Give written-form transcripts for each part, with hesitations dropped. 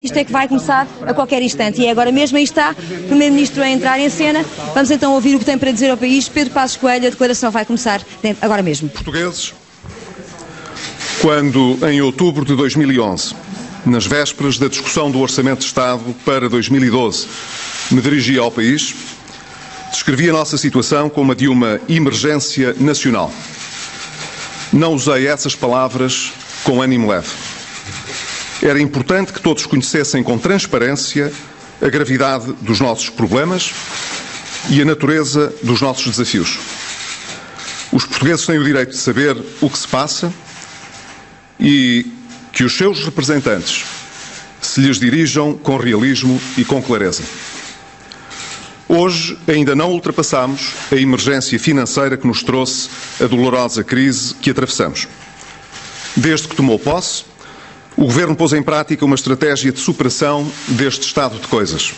Isto é que vai começar a qualquer instante e é agora mesmo. Aí está o Primeiro-Ministro a entrar em cena. Vamos então ouvir o que tem para dizer ao país. Pedro Passos Coelho, a declaração vai começar agora mesmo. Portugueses, quando em outubro de 2011, nas vésperas da discussão do Orçamento de Estado para 2012, me dirigia ao país, descrevi a nossa situação como a de uma emergência nacional. Não usei essas palavras com ânimo leve. Era importante que todos conhecessem com transparência a gravidade dos nossos problemas e a natureza dos nossos desafios. Os portugueses têm o direito de saber o que se passa e que os seus representantes se lhes dirijam com realismo e com clareza. Hoje ainda não ultrapassamos a emergência financeira que nos trouxe a dolorosa crise que atravessamos. Desde que tomou posse, o Governo pôs em prática uma estratégia de superação deste estado de coisas.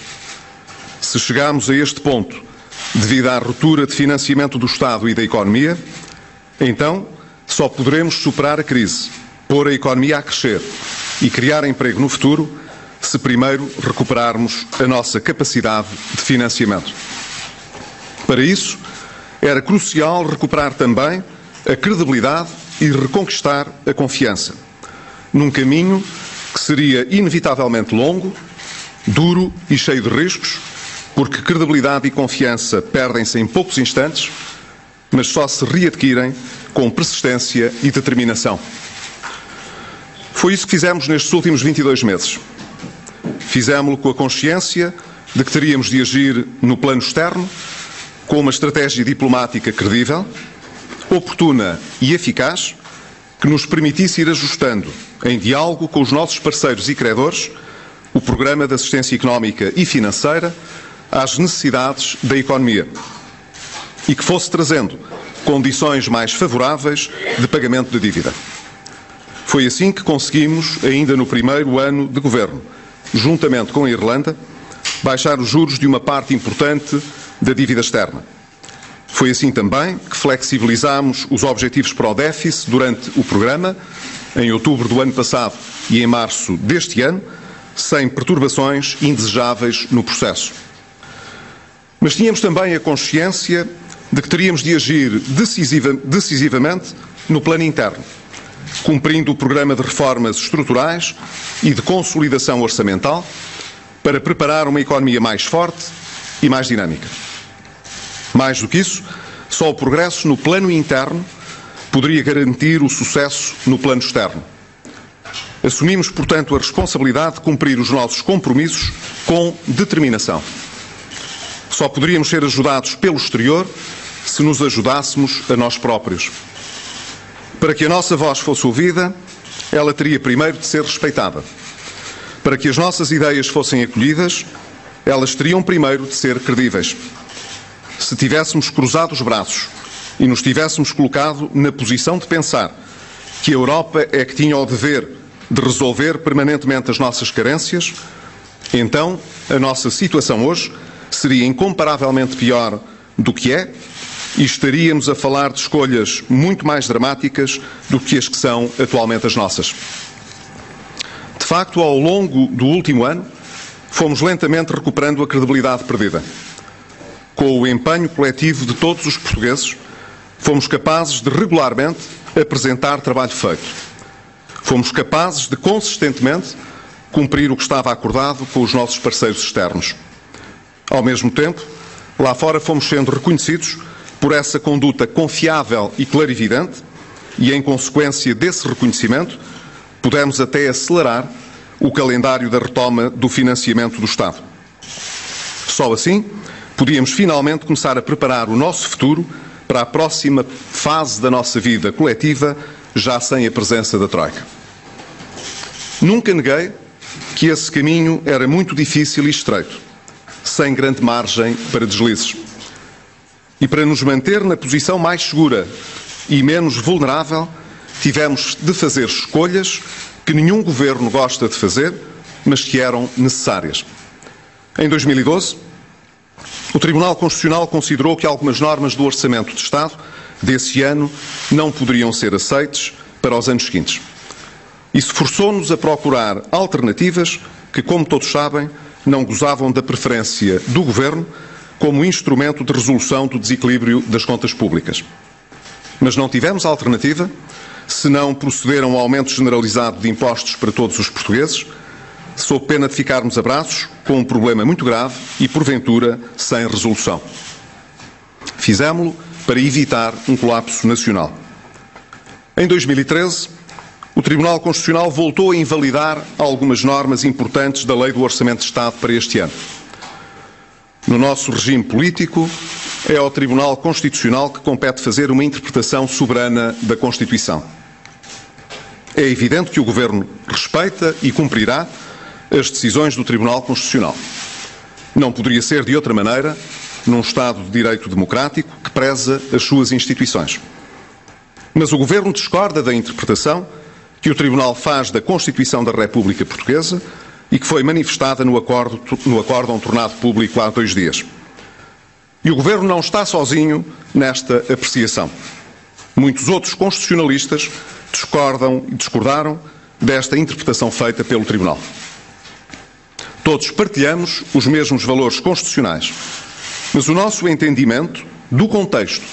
Se chegarmos a este ponto, devido à ruptura de financiamento do Estado e da economia, então só poderemos superar a crise, pôr a economia a crescer e criar emprego no futuro, se primeiro recuperarmos a nossa capacidade de financiamento. Para isso, era crucial recuperar também a credibilidade e reconquistar a confiança, num caminho que seria inevitavelmente longo, duro e cheio de riscos, porque credibilidade e confiança perdem-se em poucos instantes, mas só se readquirem com persistência e determinação. Foi isso que fizemos nestes últimos 22 meses. Fizemos-lo com a consciência de que teríamos de agir no plano externo, com uma estratégia diplomática credível, oportuna e eficaz, que nos permitisse ir ajustando, em diálogo com os nossos parceiros e credores, o programa de assistência económica e financeira às necessidades da economia e que fosse trazendo condições mais favoráveis de pagamento da dívida. Foi assim que conseguimos, ainda no primeiro ano de governo, juntamente com a Irlanda, baixar os juros de uma parte importante da dívida externa. Foi assim também que flexibilizámos os objetivos para o déficit durante o programa, em outubro do ano passado e em março deste ano, sem perturbações indesejáveis no processo. Mas tínhamos também a consciência de que teríamos de agir decisivamente no plano interno, cumprindo o programa de reformas estruturais e de consolidação orçamental para preparar uma economia mais forte e mais dinâmica. Mais do que isso, só o progresso no plano interno poderia garantir o sucesso no plano externo. Assumimos, portanto, a responsabilidade de cumprir os nossos compromissos com determinação. Só poderíamos ser ajudados pelo exterior se nos ajudássemos a nós próprios. Para que a nossa voz fosse ouvida, ela teria primeiro de ser respeitada. Para que as nossas ideias fossem acolhidas, elas teriam primeiro de ser credíveis. Se tivéssemos cruzado os braços e nos tivéssemos colocado na posição de pensar que a Europa é que tinha o dever de resolver permanentemente as nossas carências, então a nossa situação hoje seria incomparavelmente pior do que é e estaríamos a falar de escolhas muito mais dramáticas do que as que são atualmente as nossas. De facto, ao longo do último ano, fomos lentamente recuperando a credibilidade perdida. Com o empenho coletivo de todos os portugueses, fomos capazes de regularmente apresentar trabalho feito. Fomos capazes de consistentemente cumprir o que estava acordado com os nossos parceiros externos. Ao mesmo tempo, lá fora fomos sendo reconhecidos por essa conduta confiável e clarividente e, em consequência desse reconhecimento, pudemos até acelerar o calendário da retoma do financiamento do Estado. Só assim podíamos finalmente começar a preparar o nosso futuro para a próxima fase da nossa vida coletiva, já sem a presença da Troika. Nunca neguei que esse caminho era muito difícil e estreito, sem grande margem para deslizes. E para nos manter na posição mais segura e menos vulnerável, tivemos de fazer escolhas que nenhum governo gosta de fazer, mas que eram necessárias. Em 2012, o Tribunal Constitucional considerou que algumas normas do Orçamento de Estado desse ano não poderiam ser aceites para os anos seguintes. Isso forçou-nos a procurar alternativas que, como todos sabem, não gozavam da preferência do Governo como instrumento de resolução do desequilíbrio das contas públicas. Mas não tivemos alternativa, senão proceder a um aumento generalizado de impostos para todos os portugueses, sob pena de ficarmos a braços com um problema muito grave e, porventura, sem resolução. Fizemo-lo para evitar um colapso nacional. Em 2013, o Tribunal Constitucional voltou a invalidar algumas normas importantes da Lei do Orçamento de Estado para este ano. No nosso regime político, é ao Tribunal Constitucional que compete fazer uma interpretação soberana da Constituição. É evidente que o Governo respeita e cumprirá as decisões do Tribunal Constitucional. Não poderia ser de outra maneira num Estado de Direito democrático que preza as suas instituições. Mas o Governo discorda da interpretação que o Tribunal faz da Constituição da República Portuguesa e que foi manifestada no acórdão tornado público há 2 dias. E o Governo não está sozinho nesta apreciação. Muitos outros constitucionalistas discordaram desta interpretação feita pelo Tribunal. Todos partilhamos os mesmos valores constitucionais, mas o nosso entendimento do contexto,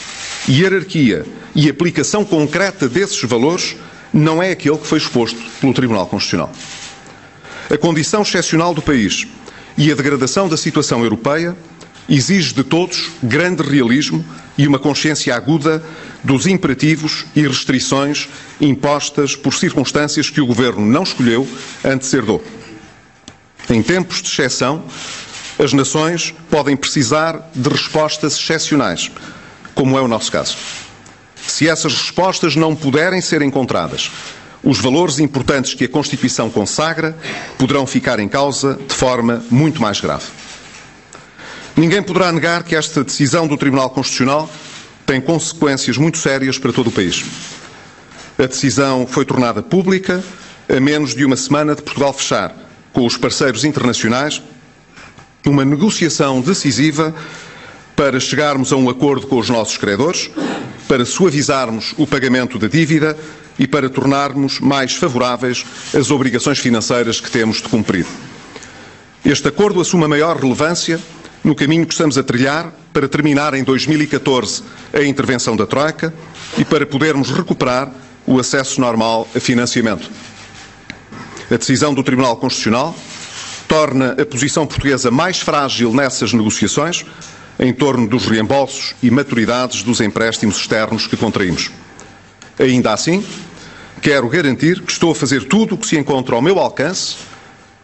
hierarquia e aplicação concreta desses valores não é aquele que foi exposto pelo Tribunal Constitucional. A condição excepcional do país e a degradação da situação europeia exige de todos grande realismo e uma consciência aguda dos imperativos e restrições impostas por circunstâncias que o Governo não escolheu antes herdou. Em tempos de exceção, as nações podem precisar de respostas excepcionais, como é o nosso caso. Se essas respostas não puderem ser encontradas, os valores importantes que a Constituição consagra poderão ficar em causa de forma muito mais grave. Ninguém poderá negar que esta decisão do Tribunal Constitucional tem consequências muito sérias para todo o país. A decisão foi tornada pública a menos de uma semana de Portugal fechar, com os parceiros internacionais, uma negociação decisiva para chegarmos a um acordo com os nossos credores, para suavizarmos o pagamento da dívida e para tornarmos mais favoráveis as obrigações financeiras que temos de cumprir. Este acordo assume a maior relevância no caminho que estamos a trilhar para terminar em 2014 a intervenção da Troika e para podermos recuperar o acesso normal a financiamento. A decisão do Tribunal Constitucional torna a posição portuguesa mais frágil nessas negociações em torno dos reembolsos e maturidades dos empréstimos externos que contraímos. Ainda assim, quero garantir que estou a fazer tudo o que se encontra ao meu alcance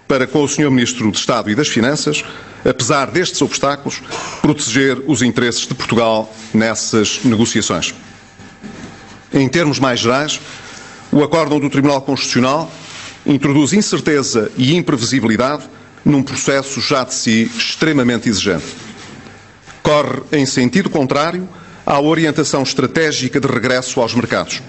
para, com o Sr. Ministro de Estado e das Finanças, apesar destes obstáculos, proteger os interesses de Portugal nessas negociações. Em termos mais gerais, o acórdão do Tribunal Constitucional introduz incerteza e imprevisibilidade num processo já de si extremamente exigente. Corre em sentido contrário à orientação estratégica de regresso aos mercados.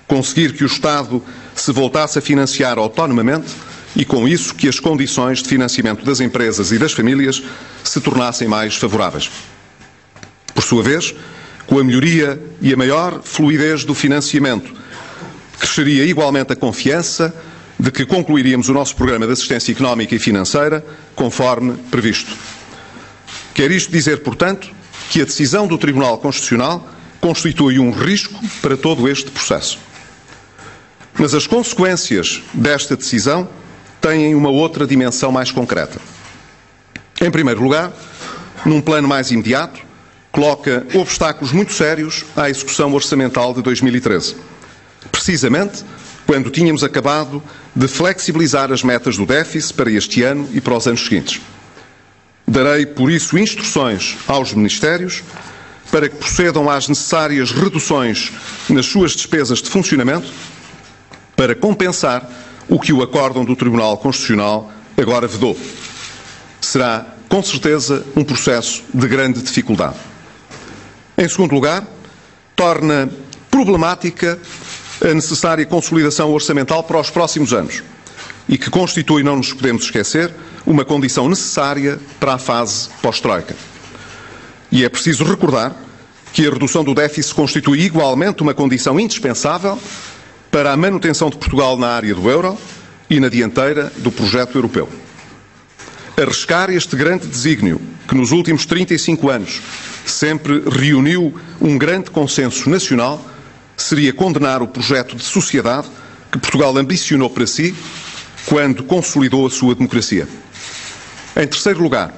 Conseguir que o Estado se voltasse a financiar autonomamente e, com isso, que as condições de financiamento das empresas e das famílias se tornassem mais favoráveis. Por sua vez, com a melhoria e a maior fluidez do financiamento, cresceria igualmente a confiança de que concluiríamos o nosso programa de assistência económica e financeira conforme previsto. Quer isto dizer, portanto, que a decisão do Tribunal Constitucional constitui um risco para todo este processo. Mas as consequências desta decisão têm uma outra dimensão mais concreta. Em primeiro lugar, num plano mais imediato, coloca obstáculos muito sérios à execução orçamental de 2013. Precisamente quando tínhamos acabado de flexibilizar as metas do déficit para este ano e para os anos seguintes. Darei, por isso, instruções aos Ministérios para que procedam às necessárias reduções nas suas despesas de funcionamento para compensar o que o acórdão do Tribunal Constitucional agora vedou. Será, com certeza, um processo de grande dificuldade. Em segundo lugar, torna problemática a necessária consolidação orçamental para os próximos anos e que constitui, não nos podemos esquecer, uma condição necessária para a fase pós-Troika. E é preciso recordar que a redução do déficit constitui igualmente uma condição indispensável para a manutenção de Portugal na área do euro e na dianteira do projeto europeu. Arriscar este grande desígnio, que nos últimos 35 anos sempre reuniu um grande consenso nacional, seria condenar o projeto de sociedade que Portugal ambicionou para si quando consolidou a sua democracia. Em terceiro lugar,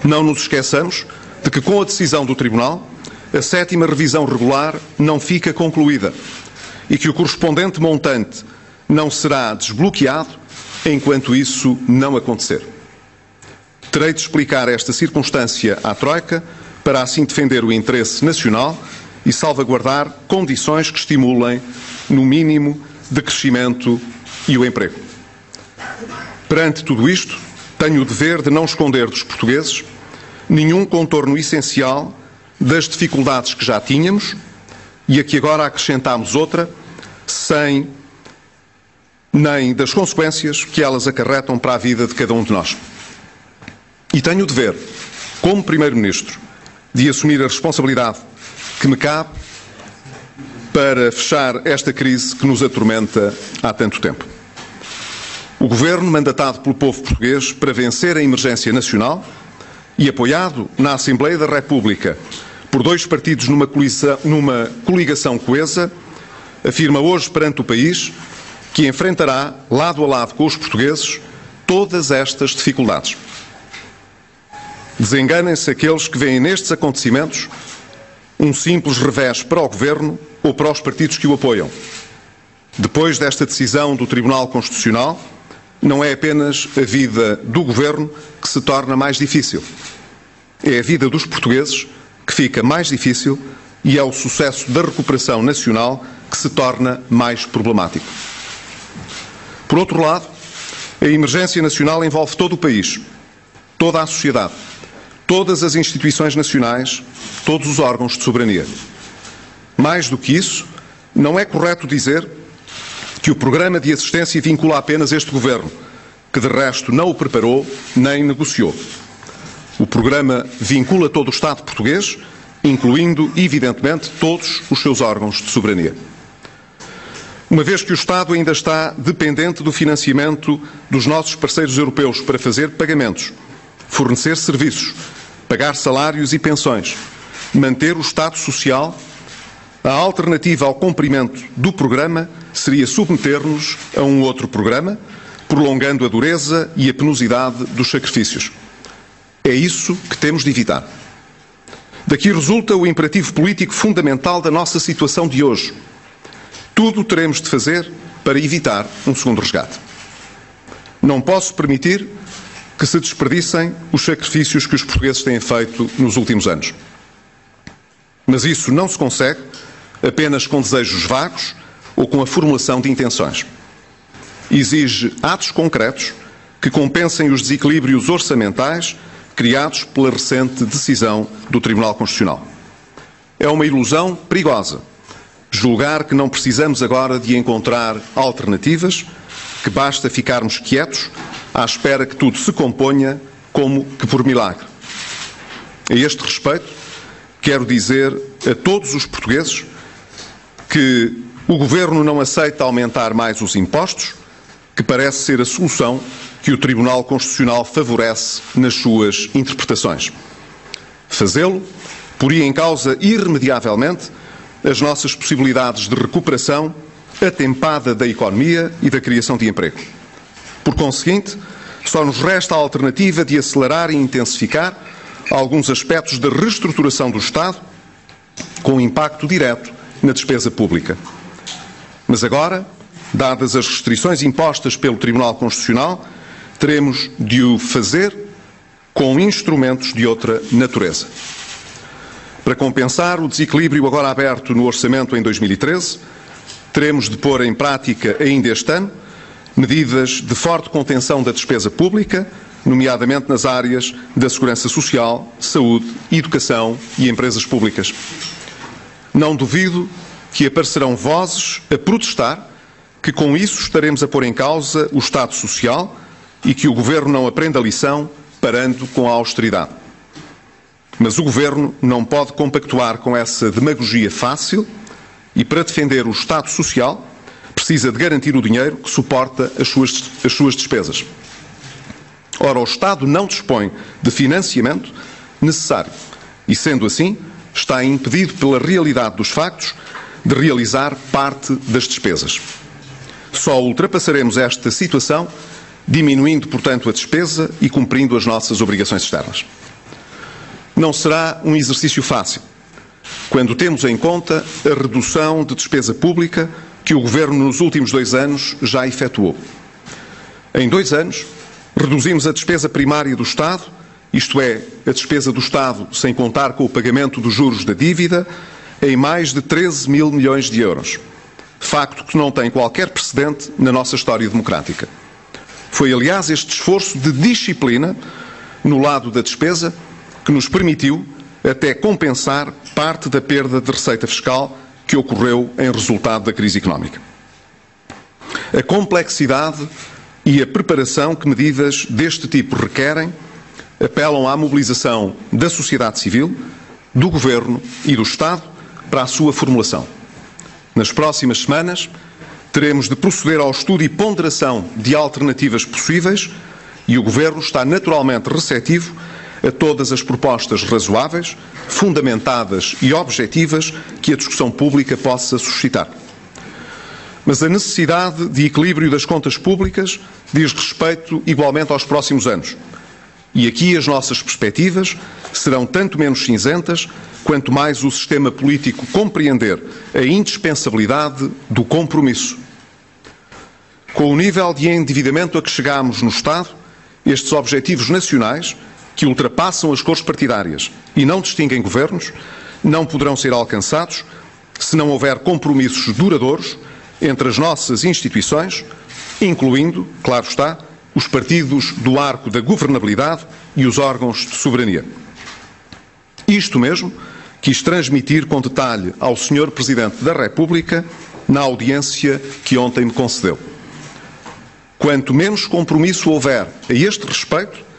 não nos esqueçamos de que, com a decisão do Tribunal, a 7ª revisão regular não fica concluída e que o correspondente montante não será desbloqueado enquanto isso não acontecer. Terei de explicar esta circunstância à Troika para assim defender o interesse nacional e salvaguardar condições que estimulem, no mínimo, de crescimento e o emprego. Perante tudo isto, tenho o dever de não esconder dos portugueses nenhum contorno essencial das dificuldades que já tínhamos e a que agora acrescentamos outra, nem das consequências que elas acarretam para a vida de cada um de nós. E tenho o dever, como Primeiro-Ministro, de assumir a responsabilidade que me cabe para fechar esta crise que nos atormenta há tanto tempo. O Governo, mandatado pelo povo português para vencer a emergência nacional e apoiado na Assembleia da República por 2 partidos numa coligação coesa, afirma hoje perante o país que enfrentará, lado a lado com os portugueses, todas estas dificuldades. Desenganem-se aqueles que veem nestes acontecimentos um simples revés para o Governo ou para os partidos que o apoiam. Depois desta decisão do Tribunal Constitucional, não é apenas a vida do Governo que se torna mais difícil. É a vida dos portugueses que fica mais difícil e é o sucesso da recuperação nacional que se torna mais problemático. Por outro lado, a emergência nacional envolve todo o país, toda a sociedade, todas as instituições nacionais, todos os órgãos de soberania. Mais do que isso, não é correto dizer que o programa de assistência vincula apenas este Governo, que de resto não o preparou nem negociou. O programa vincula todo o Estado português, incluindo, evidentemente, todos os seus órgãos de soberania. Uma vez que o Estado ainda está dependente do financiamento dos nossos parceiros europeus para fazer pagamentos, fornecer serviços, pagar salários e pensões, manter o Estado Social, a alternativa ao cumprimento do programa seria submeter-nos a um outro programa, prolongando a dureza e a penosidade dos sacrifícios. É isso que temos de evitar. Daqui resulta o imperativo político fundamental da nossa situação de hoje. Tudo teremos de fazer para evitar um segundo resgate. Não posso permitir que se desperdicem os sacrifícios que os portugueses têm feito nos últimos anos. Mas isso não se consegue apenas com desejos vagos ou com a formulação de intenções. Exige atos concretos que compensem os desequilíbrios orçamentais criados pela recente decisão do Tribunal Constitucional. É uma ilusão perigosa julgar que não precisamos agora de encontrar alternativas, que basta ficarmos quietos à espera que tudo se componha como que por milagre. A este respeito, quero dizer a todos os portugueses que o Governo não aceita aumentar mais os impostos, que parece ser a solução que o Tribunal Constitucional favorece nas suas interpretações. Fazê-lo poria em causa irremediavelmente as nossas possibilidades de recuperação atempada da economia e da criação de emprego. Por conseguinte, só nos resta a alternativa de acelerar e intensificar alguns aspectos da reestruturação do Estado com impacto direto na despesa pública. Mas agora, dadas as restrições impostas pelo Tribunal Constitucional, teremos de o fazer com instrumentos de outra natureza. Para compensar o desequilíbrio agora aberto no orçamento em 2013, teremos de pôr em prática ainda este ano medidas de forte contenção da despesa pública, nomeadamente nas áreas da segurança social, saúde, educação e empresas públicas. Não duvido que aparecerão vozes a protestar que com isso estaremos a pôr em causa o Estado Social e que o Governo não aprende a lição parando com a austeridade. Mas o Governo não pode compactuar com essa demagogia fácil e, para defender o Estado Social, precisa de garantir o dinheiro que suporta as suas despesas. Ora, o Estado não dispõe de financiamento necessário e, sendo assim, está impedido pela realidade dos factos de realizar parte das despesas. Só ultrapassaremos esta situação diminuindo, portanto, a despesa e cumprindo as nossas obrigações externas. Não será um exercício fácil, quando temos em conta a redução de despesa pública que o Governo nos últimos 2 anos já efetuou. Em 2 anos, reduzimos a despesa primária do Estado, isto é, a despesa do Estado sem contar com o pagamento dos juros da dívida, em mais de 13 mil milhões de euros. Facto que não tem qualquer precedente na nossa história democrática. Foi, aliás, este esforço de disciplina no lado da despesa que nos permitiu até compensar parte da perda de receita fiscal que ocorreu em resultado da crise económica. A complexidade e a preparação que medidas deste tipo requerem apelam à mobilização da sociedade civil, do Governo e do Estado para a sua formulação. Nas próximas semanas, teremos de proceder ao estudo e ponderação de alternativas possíveis e o Governo está naturalmente receptivo a todas as propostas razoáveis, fundamentadas e objetivas que a discussão pública possa suscitar. Mas a necessidade de equilíbrio das contas públicas diz respeito igualmente aos próximos anos. E aqui as nossas perspectivas serão tanto menos cinzentas quanto mais o sistema político compreender a indispensabilidade do compromisso. Com o nível de endividamento a que chegamos no Estado, estes objetivos nacionais, que ultrapassam as cores partidárias e não distinguem governos, não poderão ser alcançados se não houver compromissos duradouros entre as nossas instituições, incluindo, claro está, os partidos do arco da governabilidade e os órgãos de soberania. Isto mesmo quis transmitir com detalhe ao Sr. Presidente da República na audiência que ontem me concedeu. Quanto menos compromisso houver a este respeito,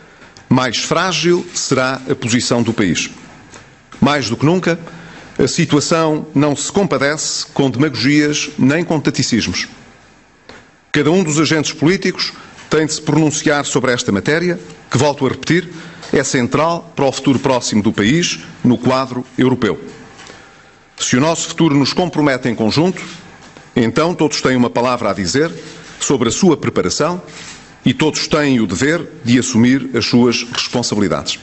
mais frágil será a posição do país. Mais do que nunca, a situação não se compadece com demagogias nem com taticismos. Cada um dos agentes políticos tem de se pronunciar sobre esta matéria, que, volto a repetir, é central para o futuro próximo do país no quadro europeu. Se o nosso futuro nos compromete em conjunto, então todos têm uma palavra a dizer sobre a sua preparação e todos têm o dever de assumir as suas responsabilidades.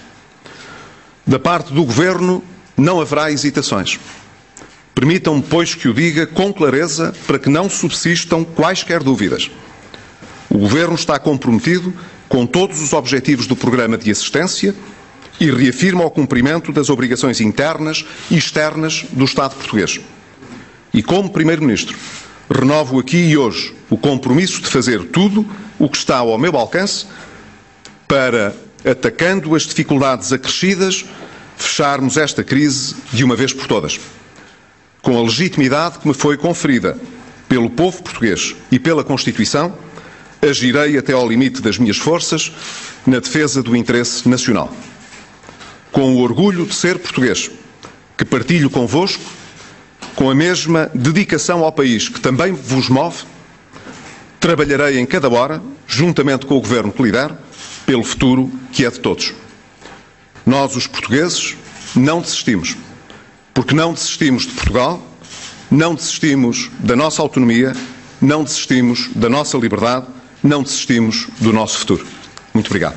Da parte do Governo não haverá hesitações. Permitam-me, pois, que o diga com clareza para que não subsistam quaisquer dúvidas. O Governo está comprometido com todos os objetivos do programa de assistência e reafirma o cumprimento das obrigações internas e externas do Estado português. E como Primeiro-Ministro, renovo aqui e hoje o compromisso de fazer tudo o que está ao meu alcance para, atacando as dificuldades acrescidas, fecharmos esta crise de uma vez por todas. Com a legitimidade que me foi conferida pelo povo português e pela Constituição, agirei até ao limite das minhas forças na defesa do interesse nacional. Com o orgulho de ser português, que partilho convosco, com a mesma dedicação ao país que também vos move, trabalharei em cada hora, juntamente com o Governo que lidero, pelo futuro que é de todos. Nós, os portugueses, não desistimos. Porque não desistimos de Portugal, não desistimos da nossa autonomia, não desistimos da nossa liberdade, não desistimos do nosso futuro. Muito obrigado.